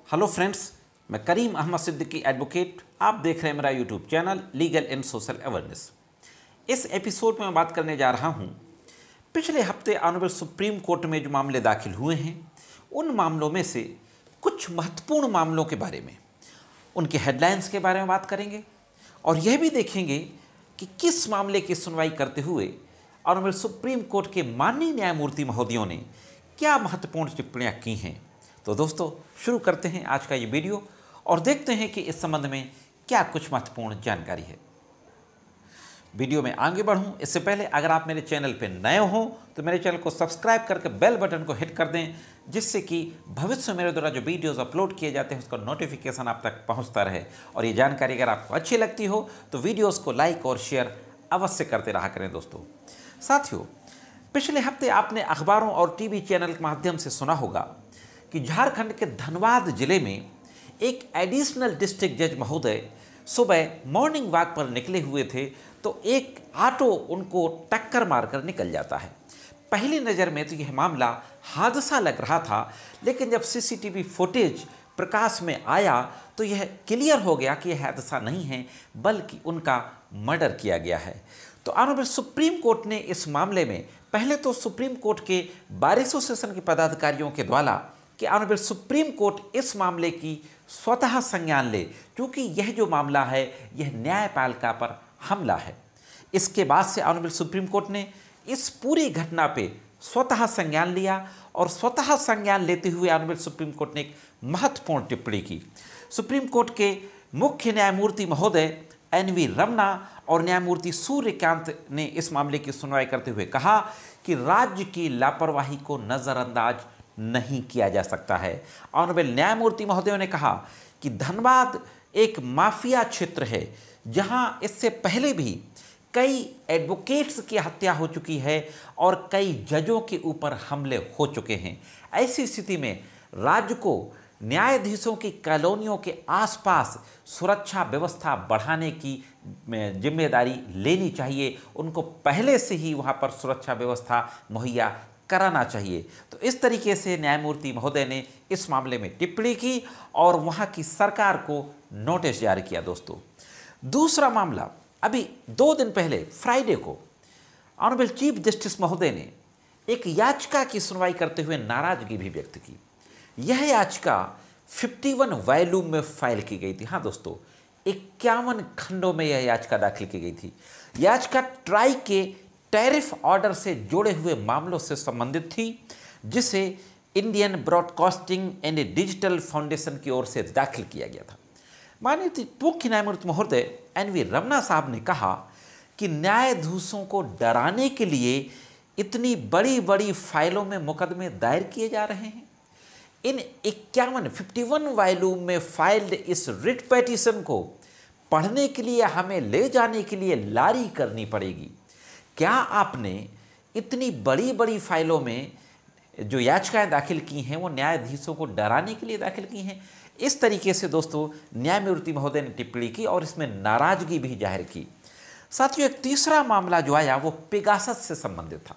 Hello friends, मैं करीम Ahmad Siddiqui advocate. आप देख रहे हैं मेरा YouTube channel legal and social awareness. इस एपिसोड में मैं बात करने जा रहा हूं पिछले हफ्ते ऑनरेबल सुप्रीम कोर्ट में जो मामले दाखिल हुए हैं उन मामलों में से कुछ महत्वपूर्ण मामलों के बारे में, उनके हेडलाइंस के बारे में बात करेंगे और यह भी देखेंगे कि किस मामले की सुनवाई करते हुए ऑनरेबल सुप्रीम कोर्ट के माननीय न्यायमूर्ति महोदयों ने क्या महत्वपूर्ण टिप्पणियां की हैं। तो दोस्तों, शुरू करते हैं आज का ये वीडियो और देखते हैं कि इस संबंध में क्या कुछ महत्वपूर्ण जानकारी है। वीडियो में आगे बढ़ूं इससे पहले अगर आप मेरे चैनल पर नए हो तो मेरे चैनल को सब्सक्राइब करके बेल बटन को हिट कर दें, जिससे कि भविष्य में मेरे द्वारा जो वीडियोस अपलोड किए जाते हैं उसका नोटिफिकेशन आप तक पहुंचता रहे। और ये जानकारी अगर आपको अच्छी लगती हो तो वीडियोस को लाइक और शेयर अवश्य करते रहा करें। दोस्तों साथियों, पिछले हफ्ते आपने अखबारों और टीवी चैनल के माध्यम से सुना होगा कि झारखंड के धनबाद जिले में एक एडिशनल डिस्ट्रिक्ट जज महोदय सुबह मॉर्निंग वॉक पर निकले हुए थे तो एक ऑटो उनको टक्कर मारकर निकल जाता है। पहली नज़र में तो यह मामला हादसा लग रहा था, लेकिन जब सीसीटीवी फुटेज प्रकाश में आया तो यह क्लियर हो गया कि यह हादसा नहीं है बल्कि उनका मर्डर किया गया है। तो ऑनरेबल सुप्रीम कोर्ट ने इस मामले में पहले तो सुप्रीम कोर्ट के बार एसोसिएशन के पदाधिकारियों के द्वारा कि ऑनरेबल सुप्रीम कोर्ट इस मामले की स्वतः संज्ञान ले, क्योंकि यह जो मामला है यह न्यायपालिका पर हमला है। इसके बाद से ऑनरेबल सुप्रीम कोर्ट ने इस पूरी घटना पे स्वतः संज्ञान लिया और स्वतः संज्ञान लेते हुए ऑनरेबल सुप्रीम कोर्ट ने एक महत्वपूर्ण टिप्पणी की। सुप्रीम कोर्ट के मुख्य न्यायमूर्ति महोदय एन.वी. रमना और न्यायमूर्ति सूर्यकांत ने इस मामले की सुनवाई करते हुए कहा कि राज्य की लापरवाही को नज़रअंदाज नहीं किया जा सकता है। ऑनरेबल न्यायमूर्ति महोदयों ने कहा कि धनबाद एक माफिया क्षेत्र है जहां इससे पहले भी कई एडवोकेट्स की हत्या हो चुकी है और कई जजों के ऊपर हमले हो चुके हैं। ऐसी स्थिति में राज्य को न्यायाधीशों की कॉलोनियों के आसपास सुरक्षा व्यवस्था बढ़ाने की जिम्मेदारी लेनी चाहिए। उनको पहले से ही वहां पर सुरक्षा व्यवस्था मुहैया कराना चाहिए। तो इस तरीके से न्यायमूर्ति महोदय ने इस मामले में टिप्पणी की और वहां की सरकार को नोटिस जारी किया। दोस्तों, दूसरा मामला, अभी 2 दिन पहले फ्राइडे को ऑनरेबल चीफ जस्टिस महोदय ने एक याचिका की सुनवाई करते हुए नाराजगी भी व्यक्त की। यह याचिका 51 वॉल्यूम में फाइल की गई थी। हाँ दोस्तों, 51 खंडों में यह याचिका दाखिल की गई थी। याचिका ट्राई के टैरिफ ऑर्डर से जुड़े हुए मामलों से संबंधित थी, जिसे Indian broadcasting and digital foundation की ओर से दाखिल किया गया था। माननीय मुख्य न्यायमूर्ति महोदय एन.वी. रमना साहब ने कहा कि न्यायाधीशों को डराने के लिए इतनी बड़ी बड़ी फाइलों में मुकदमे दायर किए जा रहे हैं। इन 51 वॉल्यूम में फाइल्ड इस रिट पेटिशन को पढ़ने के लिए हमें ले जाने के लिए लारी करनी पड़ेगी। क्या आपने इतनी बड़ी बड़ी फाइलों में जो याचिकाएं दाखिल की हैं वो न्यायाधीशों को डराने के लिए दाखिल की हैं? इस तरीके से दोस्तों न्यायमूर्ति महोदय ने टिप्पणी की और इसमें नाराजगी भी जाहिर की। साथियों, एक तीसरा मामला जो आया वो पेगासस से संबंधित था।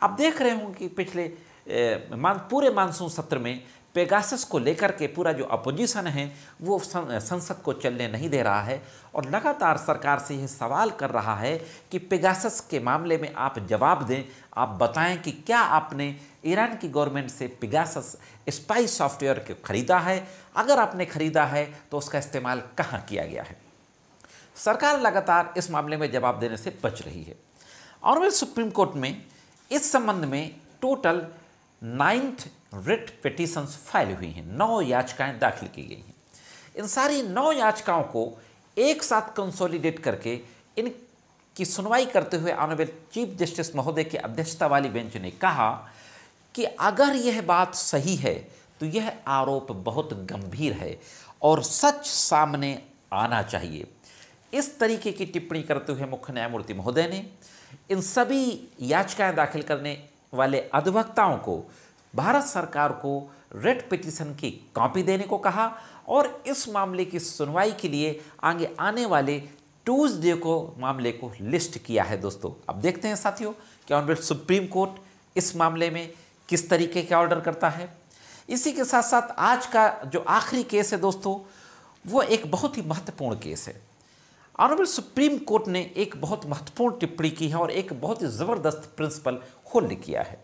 आप देख रहे होंगे कि पिछले पूरे मानसून सत्र में पेगासस को लेकर के पूरा जो अपोजिशन है वो संसद को चलने नहीं दे रहा है और लगातार सरकार से यह सवाल कर रहा है कि पेगासस के मामले में आप जवाब दें, आप बताएं कि क्या आपने ईरान की गवर्नमेंट से पेगासस स्पाई सॉफ्टवेयर को खरीदा है, अगर आपने खरीदा है तो उसका इस्तेमाल कहाँ किया गया है। सरकार लगातार इस मामले में जवाब देने से बच रही है। ऑनरेबल सुप्रीम कोर्ट में इस संबंध में टोटल 9 रिट पिटीशंस फाइल हुई हैं, 9 याचिकाएं दाखिल की गई हैं। इन सारी 9 याचिकाओं को एक साथ कंसोलिडेट करके इनकी सुनवाई करते हुए ऑनरेबल चीफ जस्टिस महोदय की अध्यक्षता वाली बेंच ने कहा कि अगर यह बात सही है तो यह आरोप बहुत गंभीर है और सच सामने आना चाहिए। इस तरीके की टिप्पणी करते हुए मुख्य न्यायमूर्ति महोदय ने इन सभी याचिकाएं दाखिल करने वाले अधिवक्ताओं को भारत सरकार को रिट पिटीशन की कॉपी देने को कहा और इस मामले की सुनवाई के लिए आगे आने वाले ट्यूसडे को मामले को लिस्ट किया है। दोस्तों, अब देखते हैं साथियों कि ऑनरेबल सुप्रीम कोर्ट इस मामले में किस तरीके के ऑर्डर करता है। इसी के साथ साथ आज का जो आखिरी केस है दोस्तों, वो एक बहुत ही महत्वपूर्ण केस है। ऑनरेबल सुप्रीम कोर्ट ने एक बहुत महत्वपूर्ण टिप्पणी की है और एक बहुत ही ज़बरदस्त प्रिंसिपल होल्ड किया है।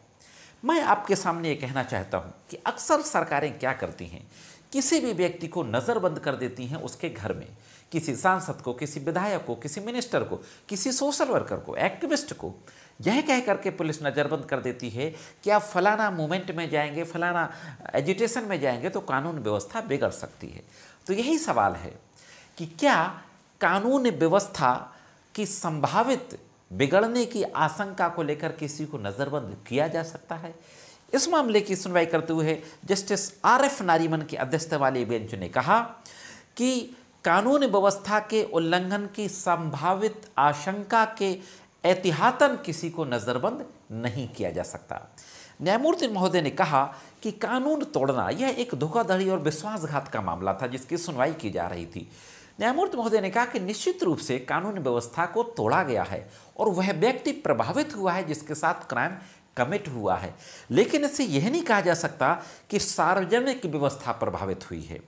मैं आपके सामने ये कहना चाहता हूँ कि अक्सर सरकारें क्या करती हैं, किसी भी व्यक्ति को नज़रबंद कर देती हैं उसके घर में, किसी सांसद को, किसी विधायक को, किसी मिनिस्टर को, किसी सोशल वर्कर को, एक्टिविस्ट को, यह कह करके पुलिस नज़रबंद कर देती है कि आप फलाना मूवमेंट में जाएंगे, फलाना एजिटेशन में जाएंगे तो कानून व्यवस्था बिगड़ सकती है। तो यही सवाल है कि क्या कानून व्यवस्था की संभावित बिगड़ने की आशंका को लेकर किसी को नज़रबंद किया जा सकता है? इस मामले की सुनवाई करते हुए जस्टिस RF नारीमन की अध्यक्षता वाली बेंच ने कहा कि कानून व्यवस्था के उल्लंघन की संभावित आशंका के एहतियातन किसी को नज़रबंद नहीं किया जा सकता। न्यायमूर्ति महोदय ने कहा कि कानून तोड़ना यह एक धोखाधड़ी और विश्वासघात का मामला था जिसकी सुनवाई की जा रही थी। न्यायमूर्ति महोदय ने कहा कि निश्चित रूप से कानून व्यवस्था को तोड़ा गया है और वह व्यक्ति प्रभावित हुआ है जिसके साथ क्राइम कमिट हुआ है, लेकिन इससे यह नहीं कहा जा सकता कि सार्वजनिक व्यवस्था प्रभावित हुई है।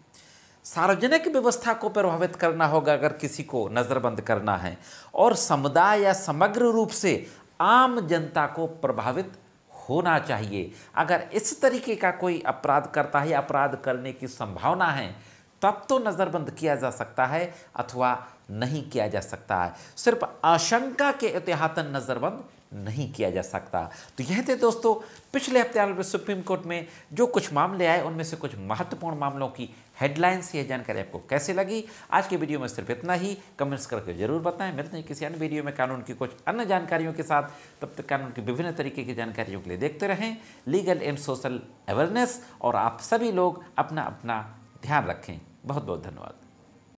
सार्वजनिक व्यवस्था को प्रभावित करना होगा अगर किसी को नज़रबंद करना है, और समुदाय या समग्र रूप से आम जनता को प्रभावित होना चाहिए। अगर इस तरीके का कोई अपराध करता है या अपराध करने की संभावना है तब तो नज़रबंद किया जा सकता है अथवा नहीं किया जा सकता है। सिर्फ आशंका के एहतियातन नज़रबंद नहीं किया जा सकता। तो यह थे दोस्तों पिछले हफ्ते ऑनरेबल सुप्रीम कोर्ट में जो कुछ मामले आए उनमें से कुछ महत्वपूर्ण मामलों की हेडलाइंस। यह जानकारी आपको कैसे लगी? आज के वीडियो में सिर्फ इतना ही। कमेंट्स करके जरूर बताएं। मिलते हैं किसी अन्य वीडियो में कानून की कुछ अन्य जानकारियों के साथ। तब तक कानून की विभिन्न तरीके की जानकारियों के लिए देखते रहें लीगल एंड सोशल अवेयरनेस। और आप सभी लोग अपना अपना ध्यान रखें। बहुत बहुत धन्यवाद।